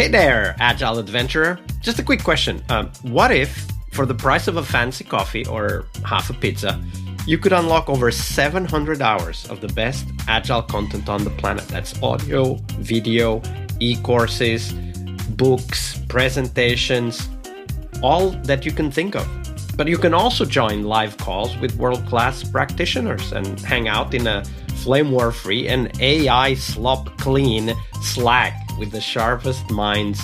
Hey there, Agile Adventurer. Just a quick question. What if, for the price of a fancy coffee or half a pizza, you could unlock over 700 hours of the best Agile content on the planet? That's audio, video, e-courses, books, presentations, all that you can think of. But you can also join live calls with world-class practitioners and hang out in a flame war-free and AI slop-clean Slack with the sharpest minds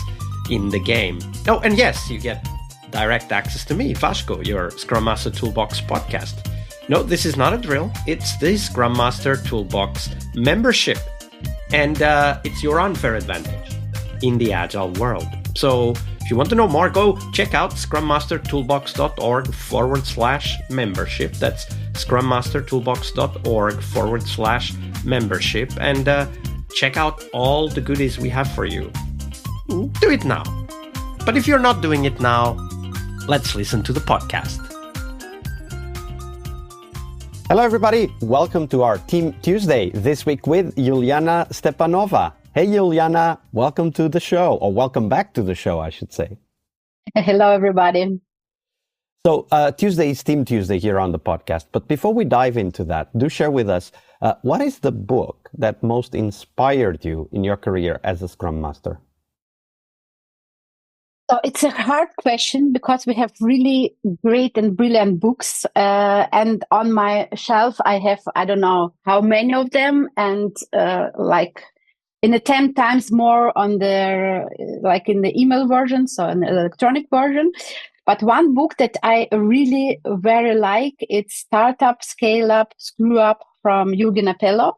in the game. Oh, and yes, you get direct access to me, Vasco, your Scrum Master Toolbox podcast. No, this is not a drill. It's the Scrum Master Toolbox membership. And it's your unfair advantage in the Agile world. So if you want to know more, go check out scrummastertoolbox.org/membership. That's scrummastertoolbox.org/membership. And check out all the goodies we have for you. Do it now. But if you're not doing it now, let's listen to the podcast. Hello, everybody. Welcome to our Team Tuesday, this week with Juliana Stepanova. Hey, Juliana, welcome to the show, or welcome back to the show, I should say. Hello, everybody. So Tuesday is Team Tuesday here on the podcast. But before we dive into that, do share with us, what is the book that most inspired you in your career as a Scrum Master? So it's a hard question because we have really great and brilliant books. And on my shelf, I have, I don't know how many of them, and in a 10 times more on the, in the email version, so an electronic version. But one book that I really very like, it's Startup, Scale Up, Screw Up from Juliana Stepanova.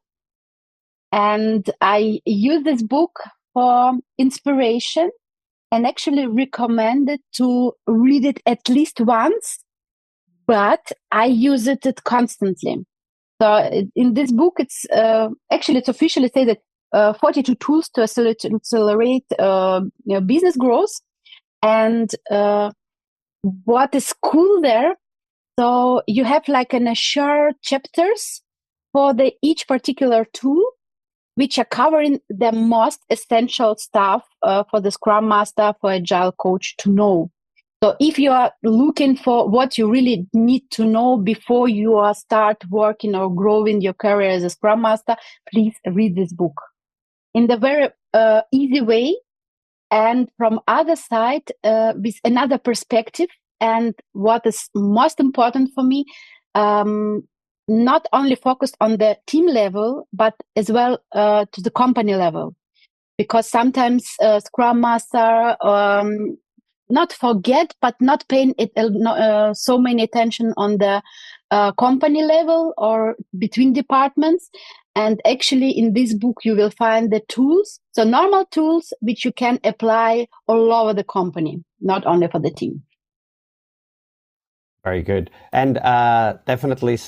And I use this book for inspiration and actually recommend it to read it at least once, but I use it constantly. So in this book, it's officially said that 42 tools to accelerate business growth. And what is cool there, so you have a short chapters for each particular tool, which are covering the most essential stuff for the Scrum Master, for Agile coach to know. So if you are looking for what you really need to know before you start working or growing your career as a Scrum Master, please read this book in the very easy way, and from other side with another perspective. And what is most important for me, not only focused on the team level, but as well to the company level. Because sometimes Scrum Master not forget, but not paying so many attention on the company level or between departments. And actually in this book, you will find the tools, so normal tools, which you can apply all over the company, not only for the team. Very good. And definitely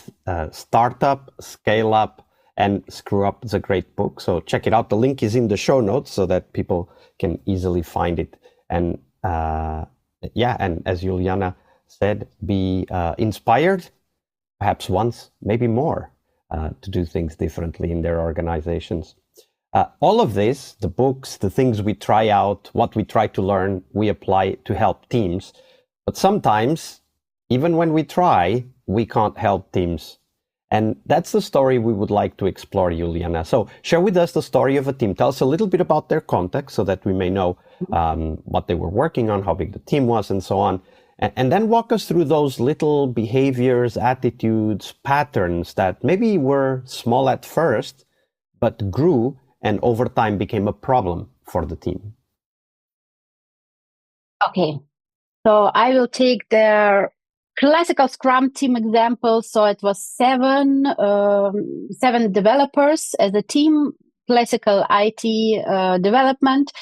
Startup, Scale Up, and Screw Up is a great book. So check it out. The link is in the show notes so that people can easily find it. And and as Juliana said, be inspired, perhaps once, maybe more, to do things differently in their organizations. All of this, the books, the things we try out, what we try to learn, we apply to help teams. But sometimes, even when we try, we can't help teams. And that's the story we would like to explore, Juliana. So share with us the story of a team. Tell us a little bit about their context so that we may know what they were working on, how big the team was, and so on. And then walk us through those little behaviors, attitudes, patterns that maybe were small at first, but grew and over time became a problem for the team. Okay. So I will take their classical Scrum team example. So it was seven developers as a team, classical IT development,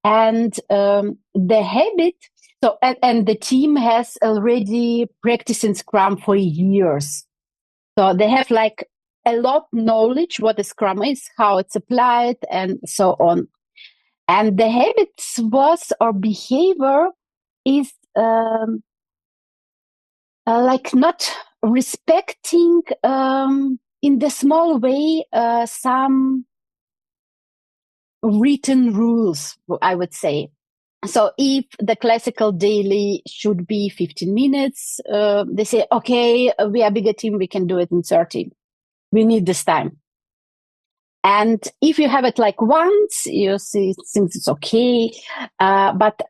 and the habit. So and the team has already practicing Scrum for years. So they have a lot knowledge what the Scrum is, how it's applied, and so on. And the habits or behavior is not respecting in the small way some written rules, I would say. So if the classical daily should be 15 minutes, they say, okay, we are a bigger team, we can do it in 30. We need this time. And if you have it like once, you see, things it's okay. But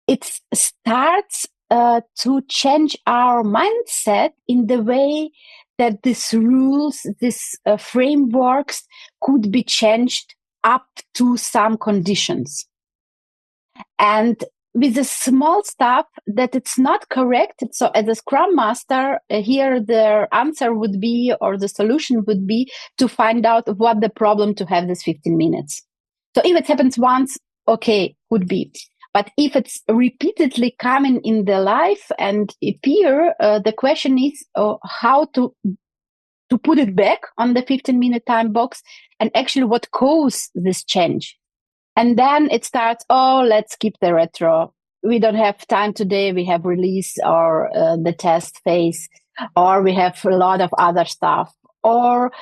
it starts to change our mindset in the way that these rules, these frameworks could be changed up to some conditions. And with the small stuff that it's not correct. So as a Scrum Master, here the answer would be, or the solution would be, to find out what the problem to have this 15 minutes. So if it happens once, okay, could be. But if it's repeatedly coming in the life and appear, the question is how to put it back on the 15-minute time box, and actually what caused this change. And then it starts, let's skip the retro. We don't have time today. We have release or the test phase, or we have a lot of other stuff. Or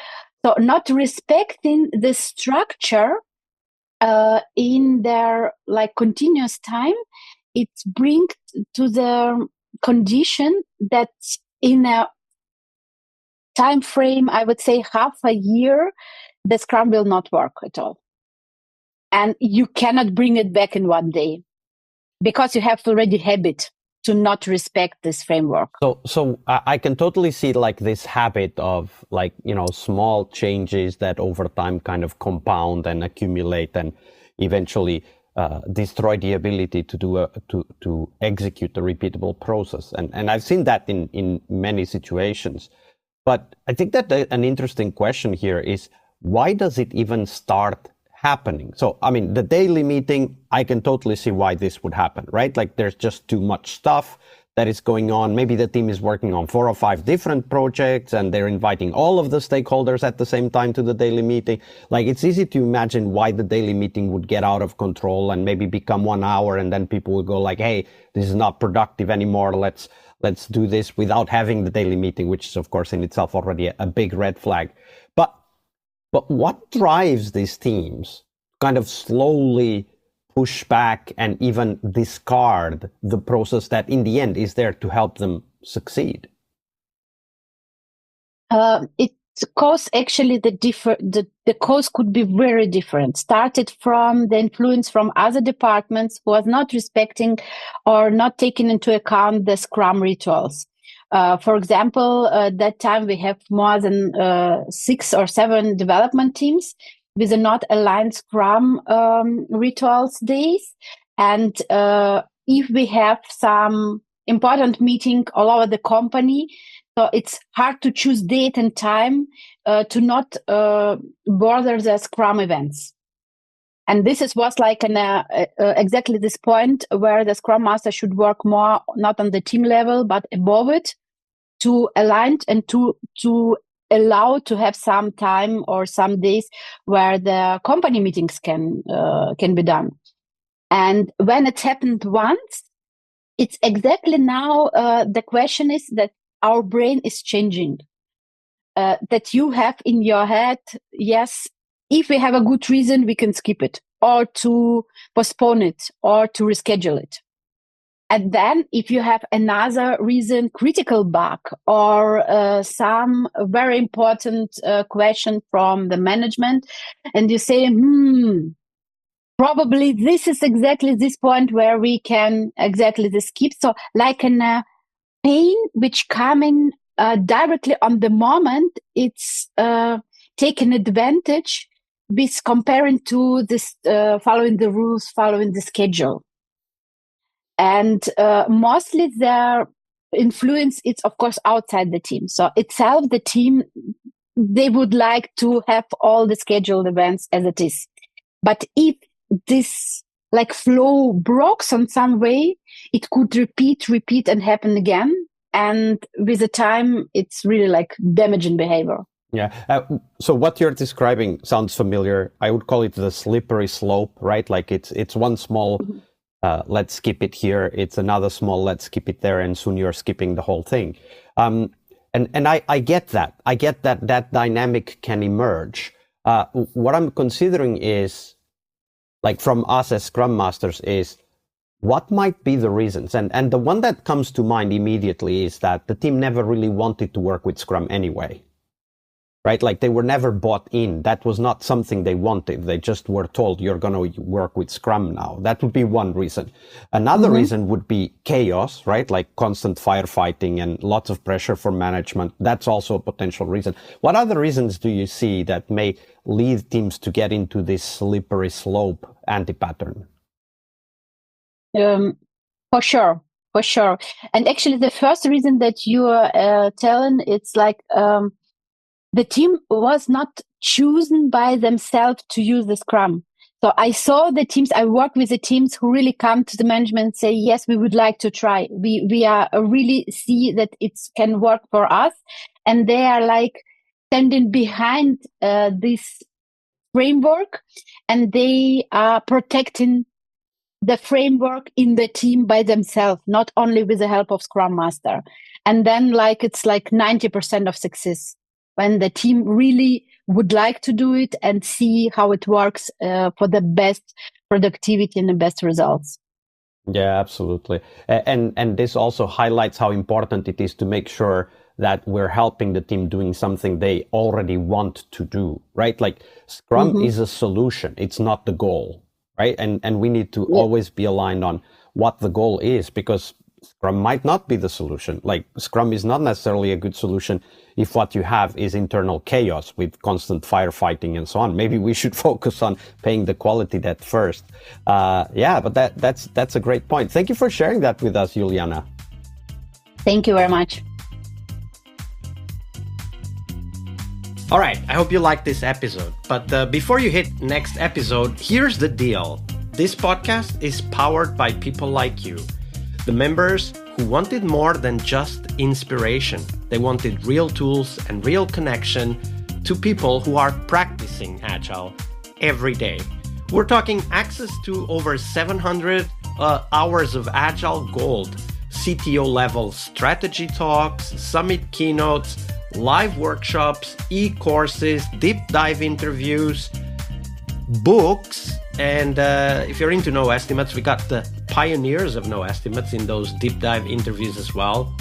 so not respecting the structure in their like continuous time, it brings to the condition that in a time frame, I would say half a year, the Scrum will not work at all. And you cannot bring it back in one day because you have already habit to not respect this framework. So I can totally see like this habit of like, small changes that over time kind of compound and accumulate and eventually destroy the ability to execute a repeatable process. And I've seen that in many situations. But I think that an interesting question here is, why does it even start happening? So, I mean, the daily meeting, I can totally see why this would happen, right? Like there's just too much stuff that is going on. Maybe the team is working on 4 or 5 different projects and they're inviting all of the stakeholders at the same time to the daily meeting. Like it's easy to imagine why the daily meeting would get out of control and maybe become 1 hour, and then people will go like, hey, this is not productive anymore. Let's do this without having the daily meeting, which is of course in itself already a big red flag. But what drives these teams kind of slowly push back and even discard the process that in the end is there to help them succeed? It cause actually the cause could be very different. Started from the influence from other departments who are not respecting or not taking into account the Scrum rituals. For example, that time we have more than 6 or 7 development teams with a not aligned Scrum rituals days. And if we have some important meeting all over the company, so it's hard to choose date and time to not bother the Scrum events. And this was like exactly this point where the Scrum Master should work more, not on the team level, but above it, to align and to allow to have some time or some days where the company meetings can be done. And when it happened once, it's exactly now the question is that our brain is changing. That you have in your head, yes, if we have a good reason, we can skip it or to postpone it or to reschedule it. And then if you have another reason, critical bug or some very important question from the management, and you say, probably this is exactly this point where we can exactly the skip. So like a pain which coming directly on the moment, it's taken advantage with comparing to this following the rules, following the schedule. And mostly their influence is, of course, outside the team. So itself, the team, they would like to have all the scheduled events as it is. But if this like flow breaks on some way, it could repeat and happen again. And with the time, it's really like damaging behavior. Yeah. So what you're describing sounds familiar. I would call it the slippery slope, right? Like it's one small... Mm-hmm. Let's skip it here. It's another small, let's skip it there. And soon you're skipping the whole thing. And I get that. I get that dynamic can emerge. What I'm considering is like from us as Scrum Masters is, what might be the reasons? And the one that comes to mind immediately is that the team never really wanted to work with Scrum anyway, right? Like they were never bought in. That was not something they wanted. They just were told, you're going to work with Scrum now. That would be one reason. Another reason would be chaos, right? Like constant firefighting and lots of pressure for management. That's also a potential reason. What other reasons do you see that may lead teams to get into this slippery slope anti-pattern? For sure. And actually, the first reason that you are telling, it's like the team was not chosen by themselves to use the Scrum. So I saw the teams, I work with the teams who really come to the management and say, yes, we would like to try. We are really see that it can work for us. And they are like standing behind this framework, and they are protecting the framework in the team by themselves, not only with the help of Scrum Master. And then like it's like 90% of success when the team really would like to do it and see how it works for the best productivity and the best results. Yeah, absolutely. And this also highlights how important it is to make sure that we're helping the team doing something they already want to do, right? Like Scrum is a solution. It's not the goal. Right. And we need to always be aligned on what the goal is, because Scrum might not be the solution. Like Scrum is not necessarily a good solution if what you have is internal chaos with constant firefighting and so on. Maybe we should focus on paying the quality debt first. But that's a great point. Thank you for sharing that with us, Juliana. Thank you very much. All right, I hope you liked this episode. But before you hit next episode, here's the deal. This podcast is powered by people like you, the members who wanted more than just inspiration. They wanted real tools and real connection to people who are practicing Agile every day. We're talking access to over 700 hours of Agile Gold, CTO level strategy talks, summit keynotes, live workshops, e-courses, deep dive interviews, books, and if you're into no estimates, we got the pioneers of no estimates in those deep dive interviews as well.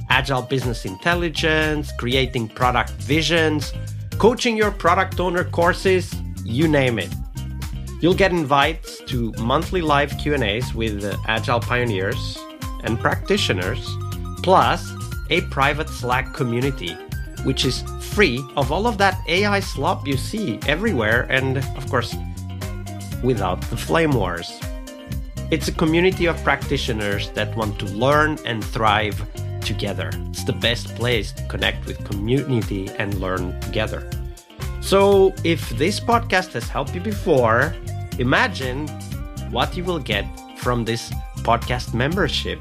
Agile business intelligence, creating product visions, coaching your product owner courses, you name it. You'll get invites to monthly live Q&As with Agile pioneers and practitioners, plus a private Slack community, which is free of all of that AI slop you see everywhere, and of course, without the flame wars. It's a community of practitioners that want to learn and thrive together. It's the best place to connect with community and learn together. So if this podcast has helped you before, imagine what you will get from this podcast membership.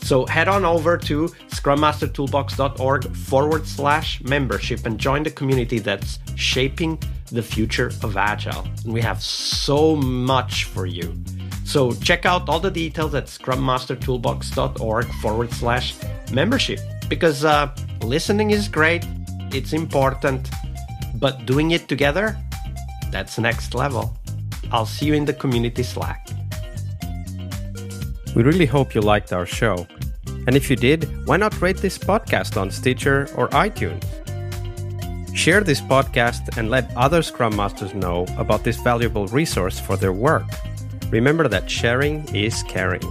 So head on over to scrummastertoolbox.org/membership and join the community that's shaping the future of Agile. And we have so much for you. So check out all the details at scrummastertoolbox.org/membership, because listening is great, it's important, but doing it together, that's next level. I'll see you in the community Slack. We really hope you liked our show. And if you did, why not rate this podcast on Stitcher or iTunes? Share this podcast and let other Scrum Masters know about this valuable resource for their work. Remember that sharing is caring.